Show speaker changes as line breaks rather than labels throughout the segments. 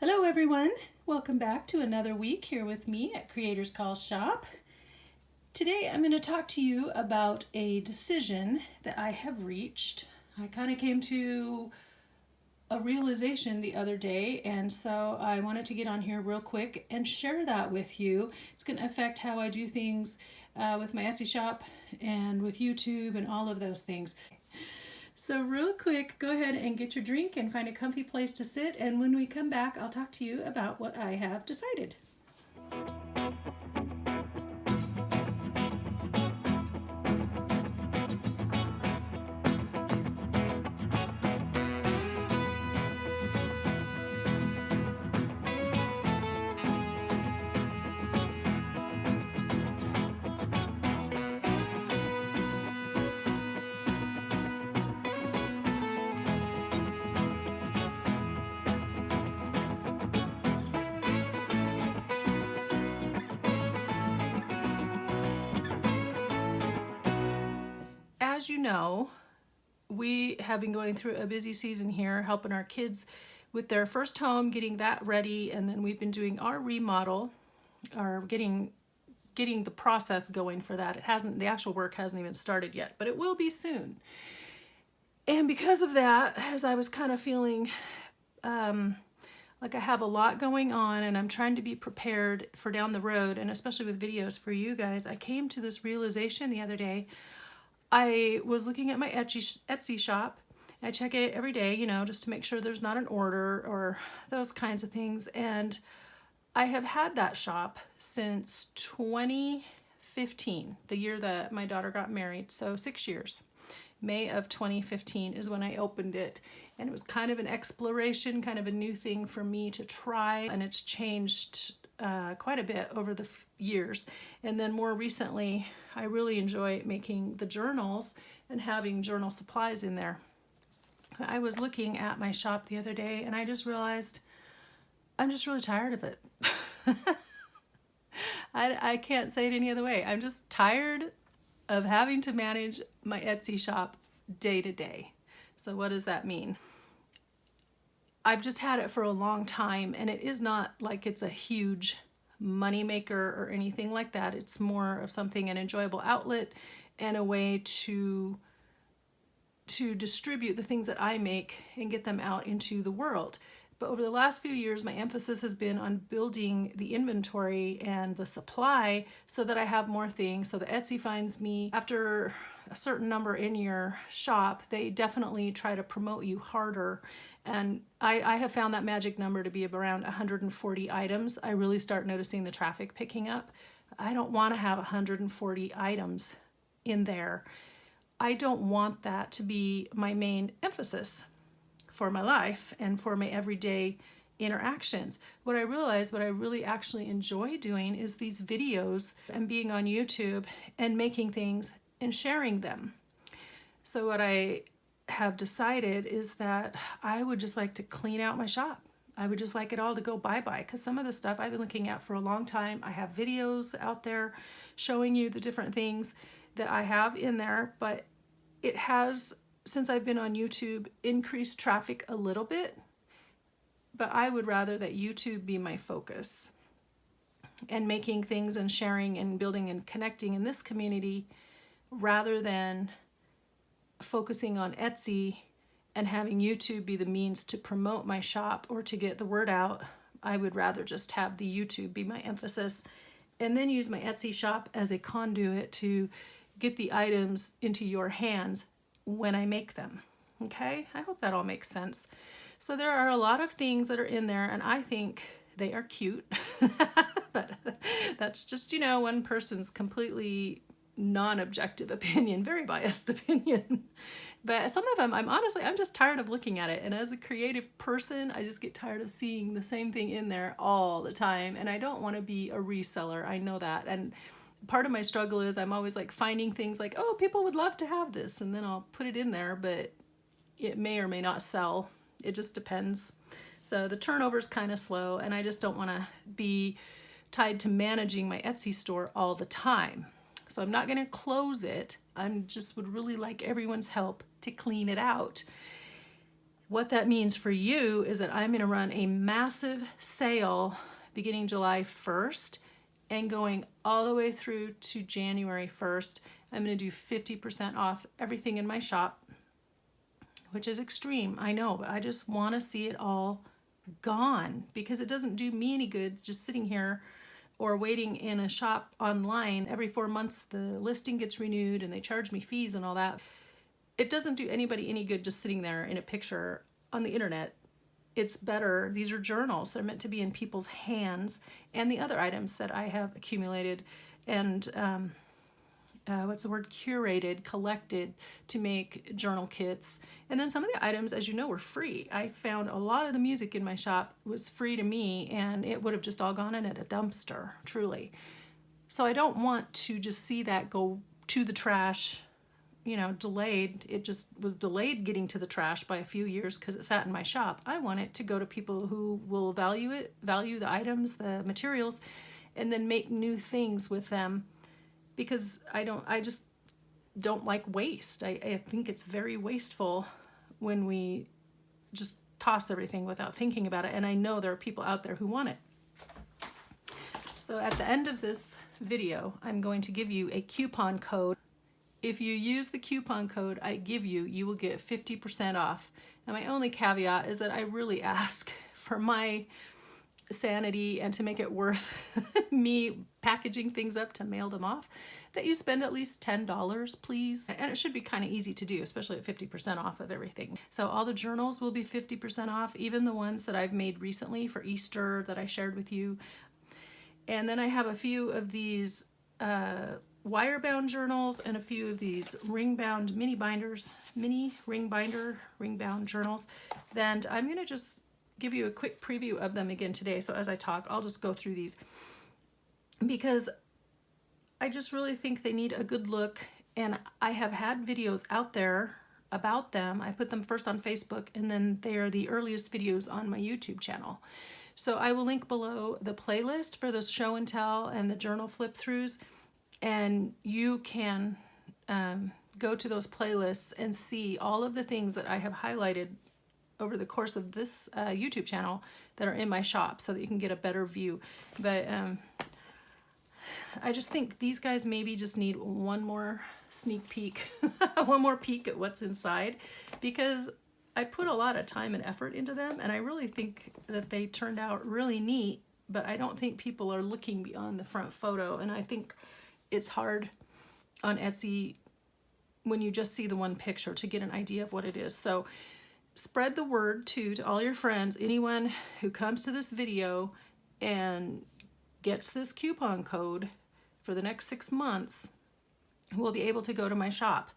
Hello everyone, welcome back to another week here with me at Creators Call Shop. Today I'm going to talk to you about a decision that I have reached. I kind of came to a realization the other day, and so I wanted to get on here real quick and share that with you. It's going to affect how I do things with my Etsy shop and with YouTube and all of those things. So real quick, go ahead and get your drink and find a comfy place to sit, and when we come back, I'll talk to you about what I have decided. As you know, we have been going through a busy season here, helping our kids with their first home, getting that ready, and then we've been doing our remodel, or getting the process going for that. The actual work hasn't even started yet, but it will be soon. And because of that, as I was kind of feeling like I have a lot going on and I'm trying to be prepared for down the road, and especially with videos for you guys, I came to this realization the other day. I was looking at my Etsy shop. I check it every day, just to make sure there's not an order or those kinds of things. And I have had that shop since 2015, the year that my daughter got married. So 6 years. May of 2015 is when I opened it. And it was kind of an exploration, kind of a new thing for me to try. And it's changed quite a bit over the years. And then more recently, I really enjoy making the journals and having journal supplies in there. I was looking at my shop the other day and I just realized I'm just really tired of it. I can't say it any other way. I'm just tired of having to manage my Etsy shop day to day. So what does that mean? I've just had it for a long time, and it is not like it's a huge money maker or anything like that. It's more of something, an enjoyable outlet and a way to distribute the things that I make and get them out into the world. But over the last few years, my emphasis has been on building the inventory and the supply so that I have more things. So the Etsy finds me after a certain number in your shop, they definitely try to promote you harder. And I have found that magic number to be around 140 items. I really start noticing the traffic picking up. I don't want to have 140 items in there. I don't want that to be my main emphasis for my life and for my everyday interactions. What I realized, what I really actually enjoy doing is these videos and being on YouTube and making things and sharing them. So what I have decided is that I would just like to clean out my shop. I would just like it all to go bye-bye, because some of the stuff I've been looking at for a long time. I have videos out there showing you the different things that I have in there, but it has, since I've been on YouTube, increased traffic a little bit, but I would rather that YouTube be my focus and making things and sharing and building and connecting in this community rather than focusing on Etsy and having YouTube be the means to promote my shop or to get the word out. I would rather just have the YouTube be my emphasis and then use my Etsy shop as a conduit to get the items into your hands when I make them. Okay? I hope that all makes sense. So there are a lot of things that are in there, and I think they are cute. But that's just, one person's completely non-objective opinion, very biased opinion. But some of them, I'm just tired of looking at it. And as a creative person, I just get tired of seeing the same thing in there all the time. And I don't want to be a reseller. I know that. And part of my struggle is I'm always like finding things like, oh, people would love to have this. And then I'll put it in there, but it may or may not sell. It just depends. So the turnover is kind of slow, and I just don't want to be tied to managing my Etsy store all the time. So I'm not going to close it. I just would really like everyone's help to clean it out. What that means for you is that I'm going to run a massive sale beginning July 1st and going all the way through to January 1st. I'm going to do 50% off everything in my shop, which is extreme, I know, but I just want to see it all gone because it doesn't do me any good just sitting here or waiting in a shop online. Every 4 months the listing gets renewed and they charge me fees and all that. It doesn't do anybody any good just sitting there in a picture on the internet. It's better. These are journals. They're meant to be in people's hands, and the other items that I have accumulated and curated, collected to make journal kits. And then some of the items, as you know, were free. I found a lot of the music in my shop was free to me, and it would have just all gone in at a dumpster, truly. So I don't want to just see that go to the trash, delayed. It just was delayed getting to the trash by a few years because it sat in my shop. I want it to go to people who will value it, value the items, the materials, and then make new things with them, because I just don't like waste. I think it's very wasteful when we just toss everything without thinking about it, and I know there are people out there who want it. So at the end of this video, I'm going to give you a coupon code. If you use the coupon code I give you, you will get 50% off. And my only caveat is that I really ask for my sanity and to make it worth me packaging things up to mail them off, that you spend at least $10, please. And it should be kind of easy to do, especially at 50% off of everything. So all the journals will be 50% off, even the ones that I've made recently for Easter that I shared with you. And then I have a few of these wire-bound journals and a few of these ring-bound mini ring-bound journals. And I'm going to just give you a quick preview of them again today. So as I talk, I'll just go through these because I just really think they need a good look. And I have had videos out there about them. I put them first on Facebook, and then they are the earliest videos on my YouTube channel. So I will link below the playlist for the show and tell and the journal flip throughs. And you can go to those playlists and see all of the things that I have highlighted over the course of this YouTube channel that are in my shop, so that you can get a better view. But I just think these guys maybe just need one more sneak peek, one more peek at what's inside, because I put a lot of time and effort into them, and I really think that they turned out really neat, but I don't think people are looking beyond the front photo, and I think it's hard on Etsy when you just see the one picture to get an idea of what it is. So spread the word to all your friends. Anyone who comes to this video and gets this coupon code for the next 6 months will be able to go to my shop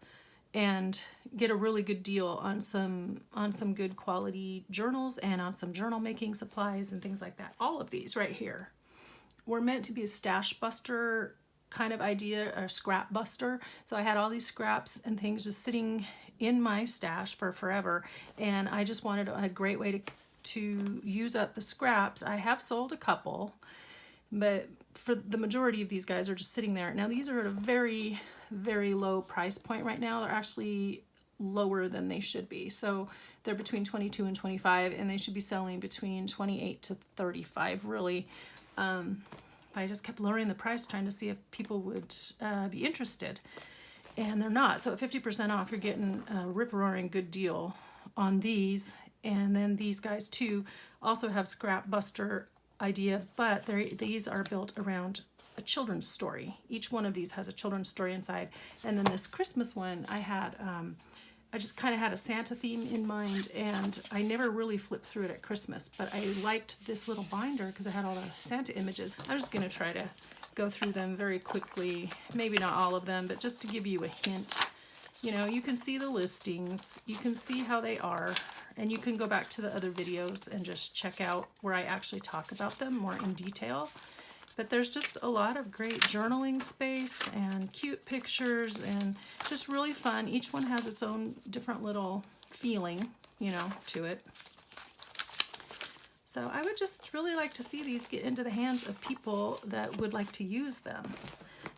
and get a really good deal on some good quality journals and on some journal making supplies and things like that. All of these right here were meant to be a stash buster kind of idea, a scrap buster. So I had all these scraps and things just sitting in my stash for forever, and I just wanted a great way to use up the scraps. I have sold a couple, but for the majority of these guys are just sitting there. Now these are at a very, very low price point right now. They're actually lower than they should be. So they're between 22 and 25, and they should be selling between 28 to 35 really. I just kept lowering the price trying to see if people would be interested, and they're not. So at 50% off, you're getting a rip-roaring good deal on these. And then these guys too also have scrap buster idea, but these are built around a children's story. Each one of these has a children's story inside. And then this Christmas one, I just kind of had a Santa theme in mind, and I never really flipped through it at Christmas, but I liked this little binder because it had all the Santa images. I'm just going to try to go through them very quickly, maybe not all of them, but just to give you a hint. You know, you can see the listings, you can see how they are, and you can go back to the other videos and just check out where I actually talk about them more in detail. But there's just a lot of great journaling space and cute pictures and just really fun. Each one has its own different little feeling, to it. So I would just really like to see these get into the hands of people that would like to use them.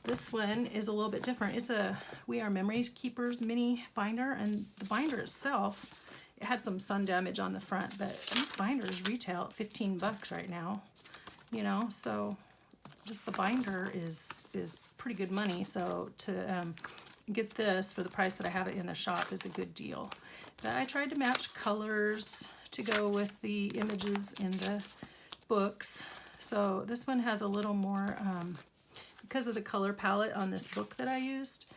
This one is a little bit different. It's a We Are Memory Keepers mini binder, and the binder itself it had some sun damage on the front, but these binders retail at 15 bucks right now, you know, so just the binder is pretty good money. So to get this for the price that I have it in the shop is a good deal. But I tried to match colors to go with the images in the books. So this one has a little more, because of the color palette on this book that I used,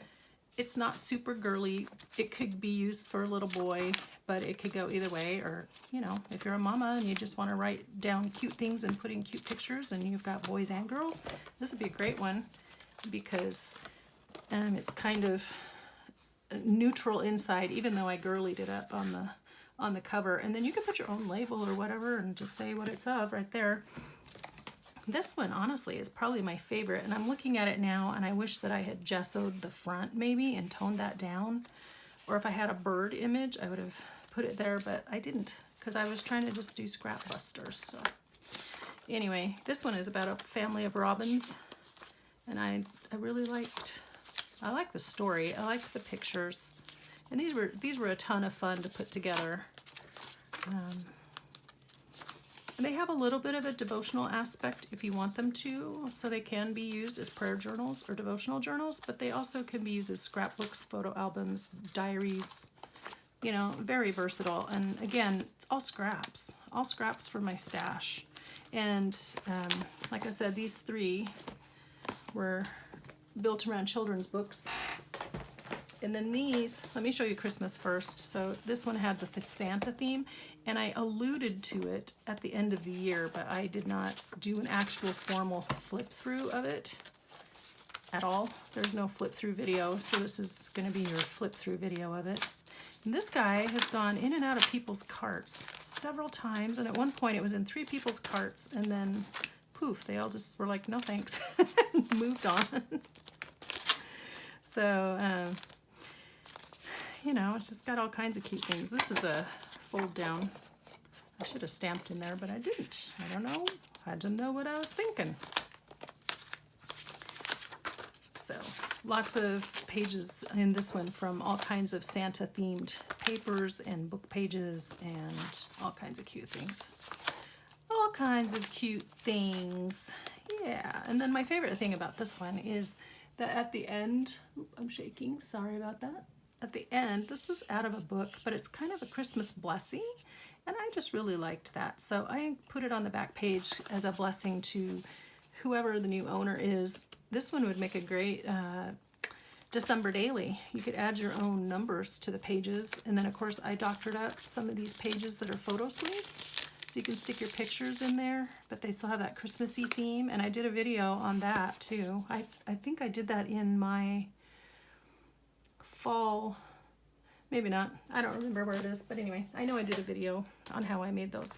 it's not super girly. It could be used for a little boy, but it could go either way. Or, you know, if you're a mama and you just want to write down cute things and put in cute pictures and you've got boys and girls, this would be a great one because it's kind of neutral inside, even though I girlied it up on the cover. And then you can put your own label or whatever and just say what it's of right there. This one, honestly, is probably my favorite, and I'm looking at it now, and I wish that I had gessoed the front, maybe, and toned that down. Or if I had a bird image, I would have put it there, but I didn't, because I was trying to just do scrap busters. So anyway, this one is about a family of robins, and I really liked the story. I liked the pictures, and these were a ton of fun to put together. And they have a little bit of a devotional aspect if you want them to, so they can be used as prayer journals or devotional journals, but they also can be used as scrapbooks, photo albums, diaries, you know, very versatile. And again, it's all scraps from my stash. And like I said, these three were built around children's books. And then these, let me show you Christmas first. So this one had the Santa theme, and I alluded to it at the end of the year, but I did not do an actual formal flip through of it at all. There's no flip through video, so this is going to be your flip through video of it. And this guy has gone in and out of people's carts several times, and at one point it was in 3 people's carts, and then poof, they all just were like, no thanks, and moved on. So, you know, it's just got all kinds of cute things. This is a fold down. I should have stamped in there, but I didn't. I don't know. I didn't know what I was thinking. So lots of pages in this one from all kinds of Santa themed papers and book pages and all kinds of cute things. All kinds of cute things. Yeah. And then my favorite thing about this one is that at the end, I'm shaking, sorry about that. At the end, this was out of a book, but it's kind of a Christmas blessing, and I just really liked that. So I put it on the back page as a blessing to whoever the new owner is. This one would make a great December daily. You could add your own numbers to the pages, and then of course I doctored up some of these pages that are photo sleeves, so you can stick your pictures in there, but they still have that Christmassy theme, and I did a video on that too. I think I did that in my fall, maybe not, I don't remember where it is, but anyway, I know I did a video on how I made those.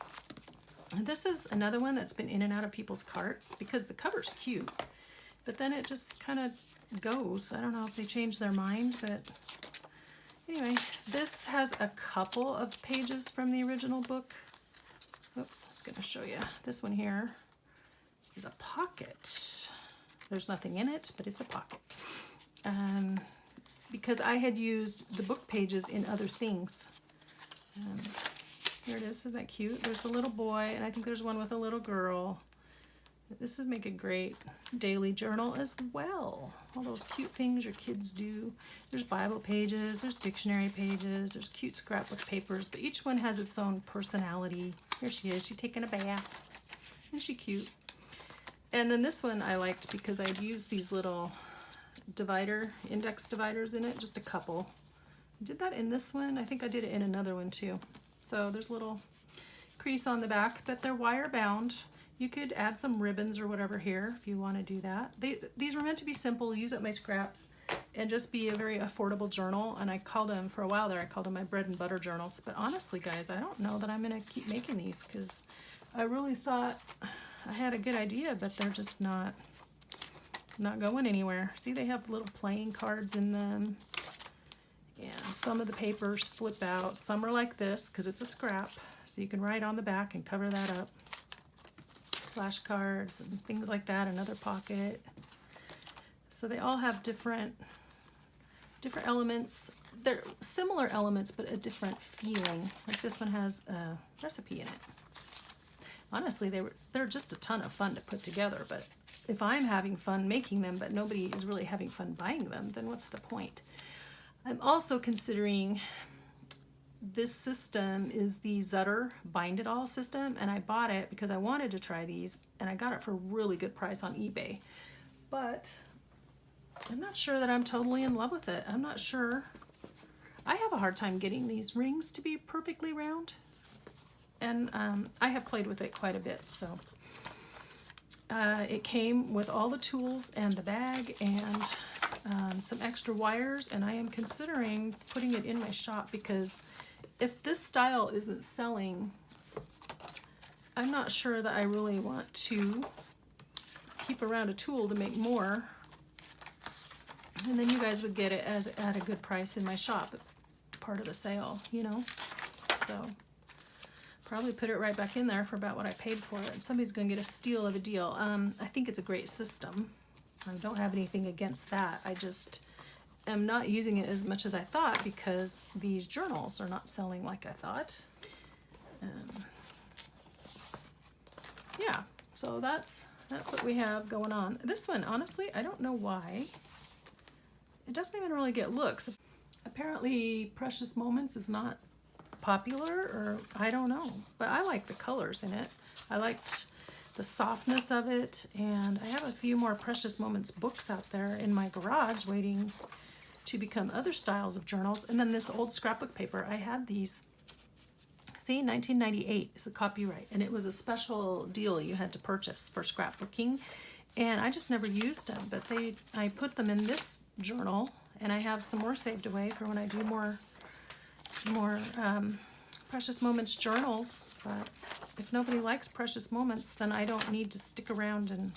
And this is another one that's been in and out of people's carts because the cover's cute, but then it just kind of goes. I don't know if they changed their mind, but anyway, this has a couple of pages from the original book. Oops, I was going to show you. This one here is a pocket. There's nothing in it, but it's a pocket. Because I had used the book pages in other things. Here it is. Isn't that cute? There's the little boy, and I think there's one with a little girl. This would make a great daily journal as well. All those cute things your kids do. There's Bible pages, there's dictionary pages, there's cute scrapbook papers, but each one has its own personality. Here she is. She's taking a bath. Isn't she cute? And then this one I liked because I'd used these little index dividers in it, just a couple. I did that in this one. I think I did it in another one too. So there's a little crease on the back, but they're wire bound. You could add some ribbons or whatever here if you want to do that. These were meant to be simple, use up my scraps, and just be a very affordable journal. And I called them, for a while there, I called them my bread and butter journals. But honestly, guys, I don't know that I'm going to keep making these because I really thought I had a good idea, but they're just not going anywhere. See, they have little playing cards in them. Yeah, some of the papers flip out. Some are like this because it's a scrap, so you can write on the back and cover that up. Flashcards and things like that, another pocket. So they all have different elements. they're similar elements, but a different feeling. Like this one has a recipe in it. Honestly, they're just a ton of fun to put together, but if I'm having fun making them, but nobody is really having fun buying them, then what's the point? I'm also considering, this system is the Zutter Bind It All system, and I bought it because I wanted to try these, and I got it for a really good price on eBay. But I'm not sure that I'm totally in love with it. I'm not sure. I have a hard time getting these rings to be perfectly round, and I have played with it quite a bit, so. It came with all the tools and the bag and some extra wires, and I am considering putting it in my shop because if this style isn't selling, I'm not sure that I really want to keep around a tool to make more, and then you guys would get it at a good price in my shop, part of the sale, you know. So probably put it right back in there for about what I paid for it. Somebody's going to get a steal of a deal. I think it's a great system. I don't have anything against that. I just am not using it as much as I thought because these journals are not selling like I thought. Yeah, so that's what we have going on. This one, honestly, I don't know why. It doesn't even really get looks. Apparently, Precious Moments is not popular, or I don't know, but I like the colors in it. I liked the softness of it, and I have a few more Precious Moments books out there in my garage waiting to become other styles of journals. And then this old scrapbook paper, I had these, see, 1998 is the copyright, and it was a special deal you had to purchase for scrapbooking, and I just never used them, but I put them in this journal, and I have some more saved away for when I do more Precious Moments journals. But if nobody likes Precious Moments, then I don't need to stick around and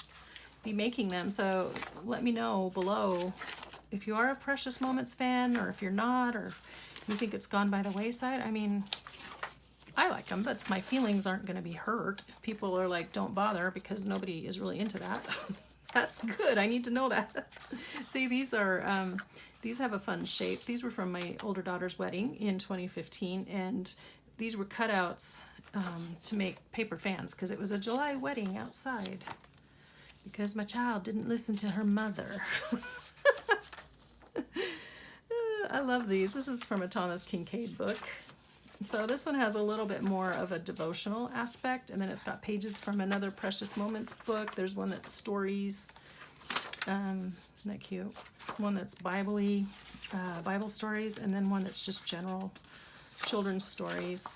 be making them. So let me know below if you are a Precious Moments fan, or if you're not, or you think it's gone by the wayside. I mean, I like them, but my feelings aren't going to be hurt if people are like, don't bother, because nobody is really into that. That's good. I need to know that. See, these are, these have a fun shape. These were from my older daughter's wedding in 2015, and these were cutouts to make paper fans because it was a July wedding outside because my child didn't listen to her mother. I love these. This is from a Thomas Kincaid book. So this one has a little bit more of a devotional aspect, and then it's got pages from another Precious Moments book. There's one that's stories. Isn't that cute? One that's Bible stories, and then one that's just general children's stories.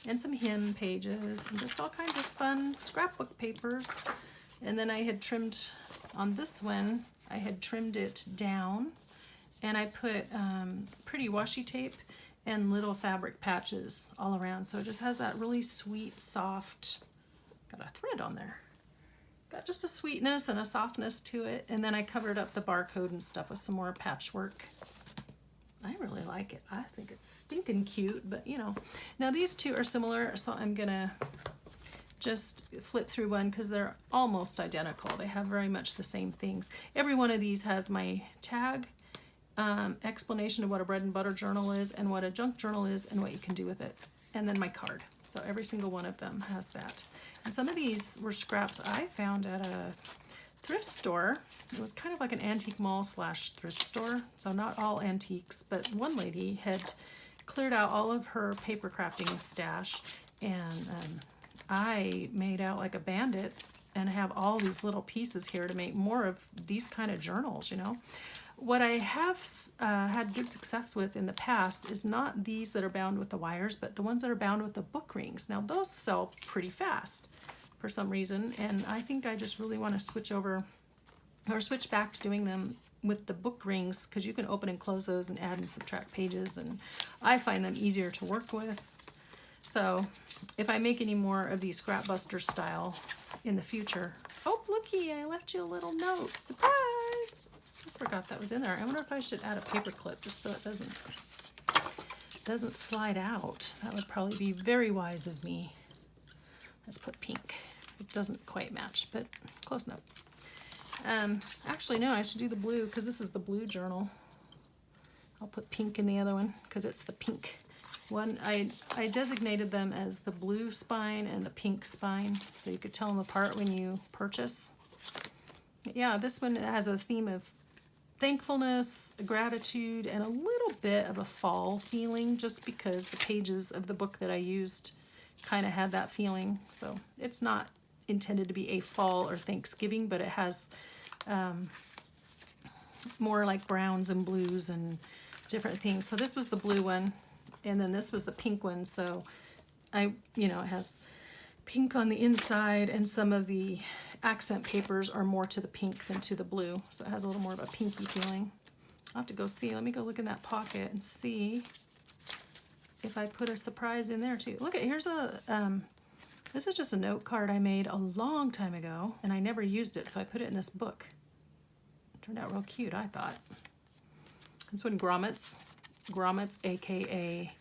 And some hymn pages, and just all kinds of fun scrapbook papers. And then I had trimmed, on this one, I had trimmed it down, and I put pretty washi tape and little fabric patches all around. So it just has that really sweet, soft, got a thread on there. Got just a sweetness and a softness to it. And then I covered up the barcode and stuff with some more patchwork. I really like it. I think it's stinking cute, but you know. Now these two are similar, so I'm gonna just flip through one because they're almost identical. They have very much the same things. Every one of these has my tag, explanation of what a bread and butter journal is and what a junk journal is and what you can do with it, and then my card. So every single one of them has that. And some of these were scraps I found at a thrift store. It was kind of like an antique mall slash thrift store, so not all antiques, but one lady had cleared out all of her paper crafting stash, and I made out like a bandit and have all these little pieces here to make more of these kind of journals, you know. What I have had good success with in the past is not these that are bound with the wires, but the ones that are bound with the book rings. Now those sell pretty fast for some reason, and I think I just really want to switch over or switch back to doing them with the book rings, because you can open and close those and add and subtract pages, and I find them easier to work with. So if I make any more of these Scrapbuster style in the future, oh looky, I left you a little note, surprise! I forgot that was in there. I wonder if I should add a paper clip just so it doesn't slide out. That would probably be very wise of me. Let's put pink. It doesn't quite match, but close enough. Actually, no, I should do the blue because this is the blue journal. I'll put pink in the other one because it's the pink one. I designated them as the blue spine and the pink spine, so you could tell them apart when you purchase. Yeah, this one has a theme of thankfulness, gratitude, and a little bit of a fall feeling, just because the pages of the book that I used kind of had that feeling. So it's not intended to be a fall or Thanksgiving, but it has more like browns and blues and different things. So this was the blue one, and then this was the pink one. So it has pink on the inside, and some of the accent papers are more to the pink than to the blue. So it has a little more of a pinky feeling. I'll have to go see. Let me go look in that pocket and see if I put a surprise in there too. Look at, here's a, this is just a note card I made a long time ago, and I never used it, so I put it in this book. It turned out real cute, I thought. This one, Grommets, aka,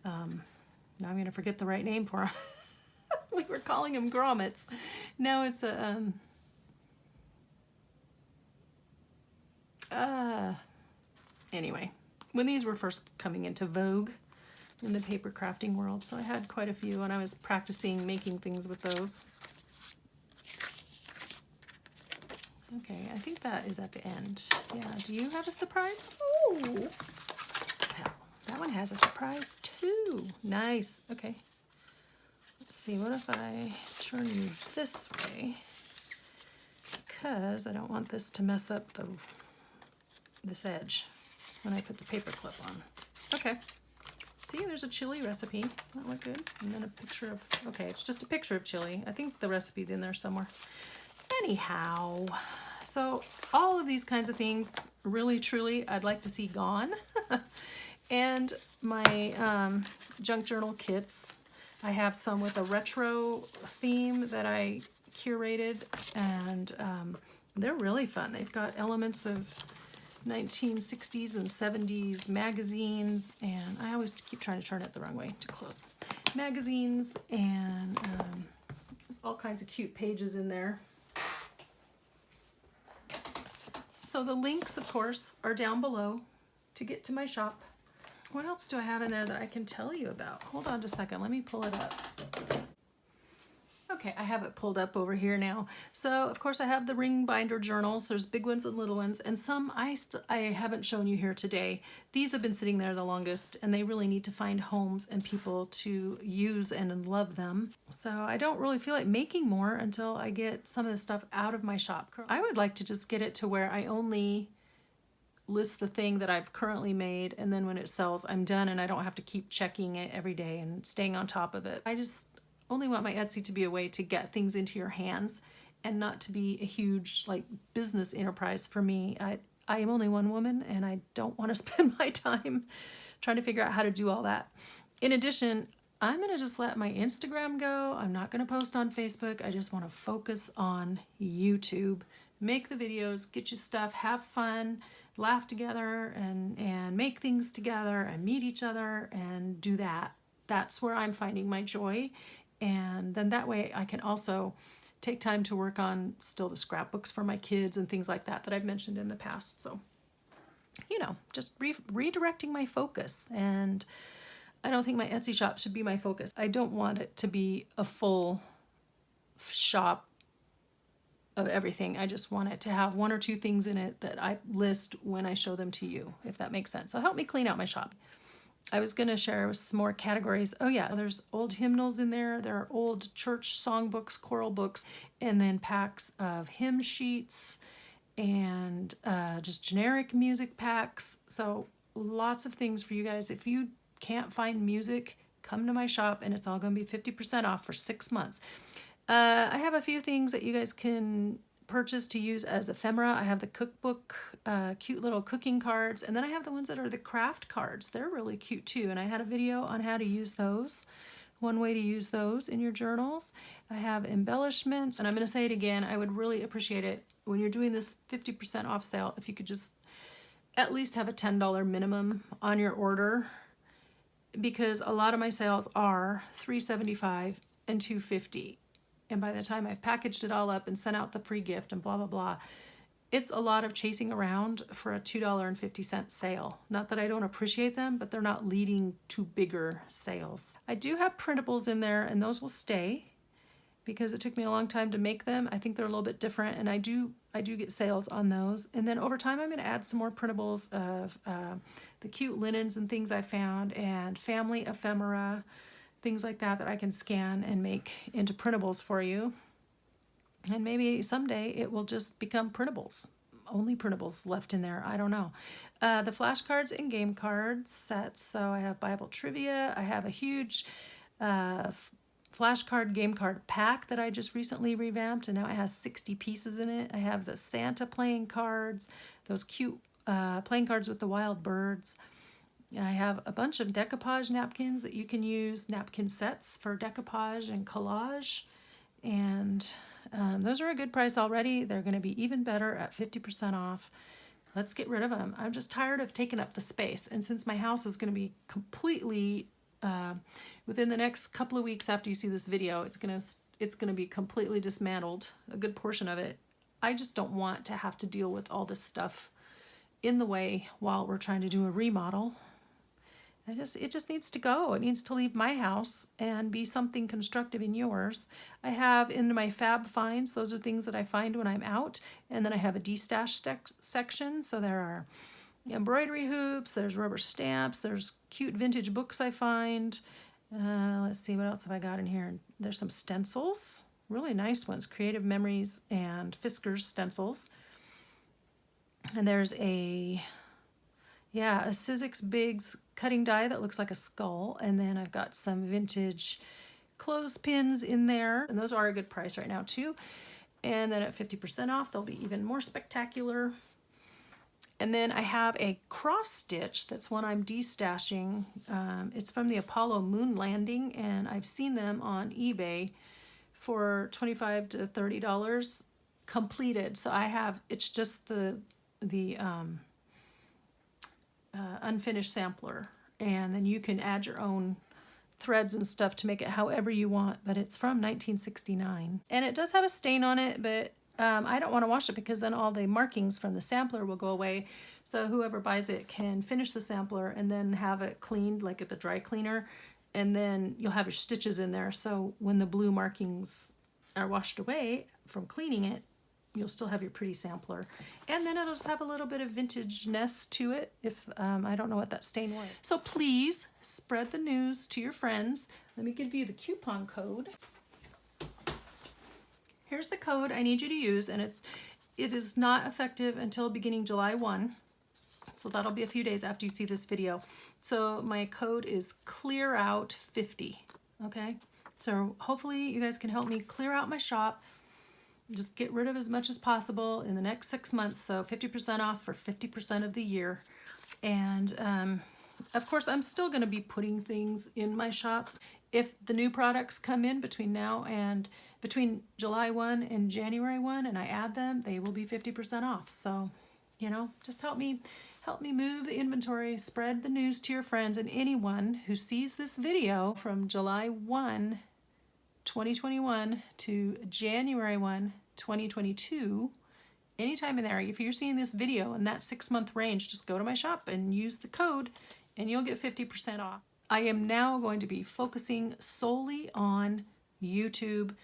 now I'm going to forget the right name for him. We were calling him Grommets. Now it's a, anyway, when these were first coming into vogue in the paper crafting world, so I had quite a few, and I was practicing making things with those. Okay, I think that is at the end. Yeah, do you have a surprise? Oh, that one has a surprise too. Nice. Okay. Let's see, what if I turn you this way? Because I don't want this to mess up this edge when I put the paper clip on. Okay. See, there's a chili recipe. That look good. And then a picture of, okay, it's just a picture of chili. I think the recipe's in there somewhere. Anyhow, so all of these kinds of things, really, truly, I'd like to see gone. And my junk journal kits, I have some with a retro theme that I curated, and they're really fun. They've got elements of 1960s and 70s magazines, and I always keep trying to turn it the wrong way, too close. Magazines, and there's all kinds of cute pages in there. So the links, of course, are down below to get to my shop. What else do I have in there that I can tell you about? Hold on just a second. Let me pull it up. Okay, I have it pulled up over here now. So, of course, I have the ring binder journals. There's big ones and little ones, and some I haven't shown you here today. These have been sitting there the longest, and they really need to find homes and people to use and love them. So I don't really feel like making more until I get some of this stuff out of my shop. I would like to just get it to where I only list the thing that I've currently made, and then when it sells, I'm done, and I don't have to keep checking it every day and staying on top of it. I just only want my Etsy to be a way to get things into your hands and not to be a huge like business enterprise for me. I am only one woman, and I don't want to spend my time trying to figure out how to do all that. In addition, I'm going to just let my Instagram go. I'm not going to post on Facebook. I just want to focus on YouTube. Make the videos, get you stuff, have fun, laugh together, and make things together, and meet each other, and do that. That's where I'm finding my joy. And then that way I can also take time to work on still the scrapbooks for my kids and things like that I've mentioned in the past. So, you know, just redirecting my focus. And I don't think my Etsy shop should be my focus. I don't want it to be a full shop of everything. I just want it to have one or two things in it that I list when I show them to you, if that makes sense. So help me clean out my shop. I was going to share some more categories. Oh yeah, there's old hymnals in there. There are old church songbooks, choral books, and then packs of hymn sheets and just generic music packs. So lots of things for you guys. If you can't find music, come to my shop, and it's all going to be 50% off for 6 months. I have a few things that you guys can purchase to use as ephemera. I have the cookbook, cute little cooking cards, and then I have the ones that are the craft cards. They're really cute too, and I had a video on how to use those. One way to use those in your journals. I have embellishments, and I'm going to say it again, I would really appreciate it when you're doing this 50% off sale if you could just at least have a $10 minimum on your order, because a lot of my sales are $3.75 and $2.50. And by the time I've packaged it all up and sent out the free gift and blah, blah, blah, it's a lot of chasing around for a $2.50 sale. Not that I don't appreciate them, but they're not leading to bigger sales. I do have printables in there, and those will stay because it took me a long time to make them. I think they're a little bit different, and I do get sales on those. And then over time, I'm going to add some more printables of the cute linens and things I found, and family ephemera, things like that I can scan and make into printables for you. And maybe someday it will just become printables. Only printables left in there. I don't know. The flashcards and game cards sets. So I have Bible trivia. I have a huge flashcard game card pack that I just recently revamped, and now it has 60 pieces in it. I have the Santa playing cards, those cute playing cards with the wild birds. I have a bunch of decoupage napkins that you can use, napkin sets for decoupage and collage. And those are a good price already. They're going to be even better at 50% off. Let's get rid of them. I'm just tired of taking up the space. And since my house is going to be completely, within the next couple of weeks after you see this video, it's going to be completely dismantled, a good portion of it. I just don't want to have to deal with all this stuff in the way while we're trying to do a remodel. It just needs to go. It needs to leave my house and be something constructive in yours. I have in my fab finds, those are things that I find when I'm out. And then I have a de-stash section. So there are embroidery hoops, there's rubber stamps, there's cute vintage books I find. Let's see, what else have I got in here? There's some stencils, really nice ones, Creative Memories and Fisker's stencils. And there's a Sizzix Biggs cutting die that looks like a skull. And then I've got some vintage clothespins in there. And those are a good price right now too. And then at 50% off, they'll be even more spectacular. And then I have a cross stitch. That's one I'm de-stashing. It's from the Apollo moon landing, and I've seen them on eBay for $25 to $30 completed. So it's just the unfinished sampler, and then you can add your own threads and stuff to make it however you want, but it's from 1969. And it does have a stain on it, but I don't want to wash it because then all the markings from the sampler will go away. So whoever buys it can finish the sampler and then have it cleaned like at the dry cleaner, and then you'll have your stitches in there. So when the blue markings are washed away from cleaning it, you'll still have your pretty sampler. And then it'll just have a little bit of vintage-ness to it if I don't know what that stain was. So please spread the news to your friends. Let me give you the coupon code. Here's the code I need you to use, and it is not effective until beginning July 1. So that'll be a few days after you see this video. So my code is ClearOut50, okay? So hopefully you guys can help me clear out my shop. Just get rid of as much as possible in the next 6 months. So 50% off for 50% of the year. And of course, I'm still going to be putting things in my shop. If the new products come in between July 1 and January 1 and I add them, they will be 50% off. So, just help me move the inventory, spread the news to your friends, and anyone who sees this video from July 1, 2021 to January 1, 2022, anytime in there, if you're seeing this video in that 6-month range, just go to my shop and use the code and you'll get 50% off. I am now going to be focusing solely on YouTube.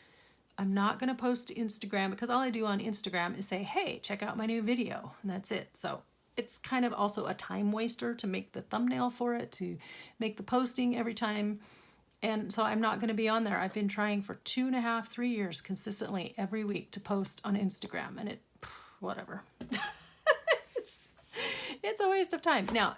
I'm not going to post to Instagram because all I do on Instagram is say, hey, check out my new video, and that's it. So it's kind of also a time waster to make the thumbnail for it, to make the posting every time. And so I'm not going to be on there. I've been trying for 2.5, 3 years consistently every week to post on Instagram, and whatever. It's a waste of time. Now,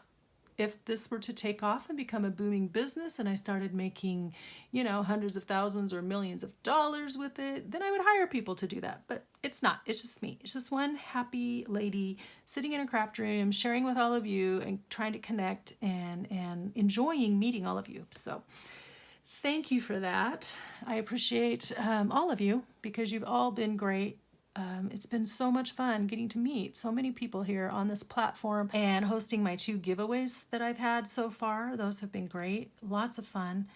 if this were to take off and become a booming business and I started making, hundreds of thousands or millions of dollars with it, then I would hire people to do that. But it's not. It's just me. It's just one happy lady sitting in a craft room, sharing with all of you and trying to connect and enjoying meeting all of you. So thank you for that. I appreciate all of you because you've all been great. It's been so much fun getting to meet so many people here on this platform and hosting my 2 giveaways that I've had so far. Those have been great. Lots of fun.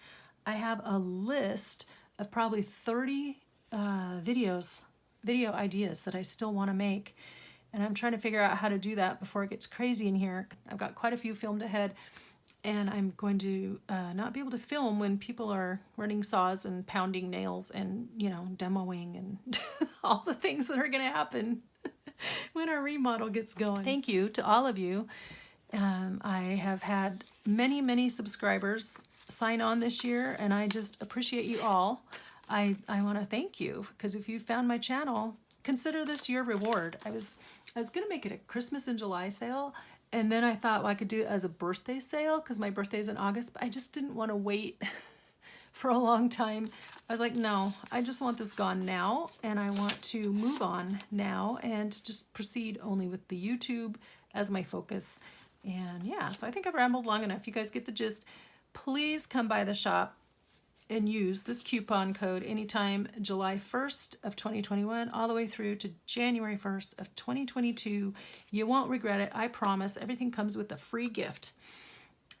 I have a list of probably 30 video ideas that I still want to make. And I'm trying to figure out how to do that before it gets crazy in here. I've got quite a few filmed ahead, and I'm going to not be able to film when people are running saws and pounding nails and, you know, demoing and all the things that are going to happen when our remodel gets going. Thank you to all of you. I have had many, many subscribers sign on this year, and I just appreciate you all. I want to thank you, because if you found my channel, consider this your reward. I was going to make it a Christmas in July sale, and then I thought, well, I could do it as a birthday sale because my birthday is in August, but I just didn't want to wait for a long time. I was like, no, I just want this gone now, and I want to move on now and just proceed only with the YouTube as my focus. And yeah, so I think I've rambled long enough. You guys get the gist. Please come by the shop and use this coupon code anytime July 1st of 2021 all the way through to January 1st of 2022. You won't regret it. I promise. Everything comes with a free gift.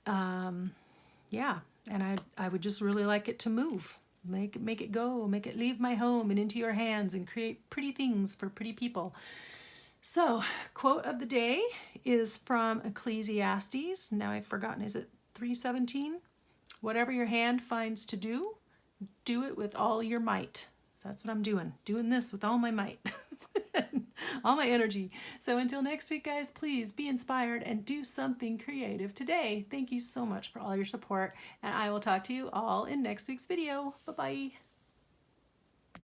Yeah, and I would just really like it to move. Make it go. Make it leave my home and into your hands and create pretty things for pretty people. So, quote of the day is from Ecclesiastes. Now I've forgotten, is it 3:17? Whatever your hand finds to do, do it with all your might. So that's what I'm doing. Doing this with all my might. All my energy. So until next week, guys, please be inspired and do something creative today. Thank you so much for all your support, and I will talk to you all in next week's video. Bye-bye.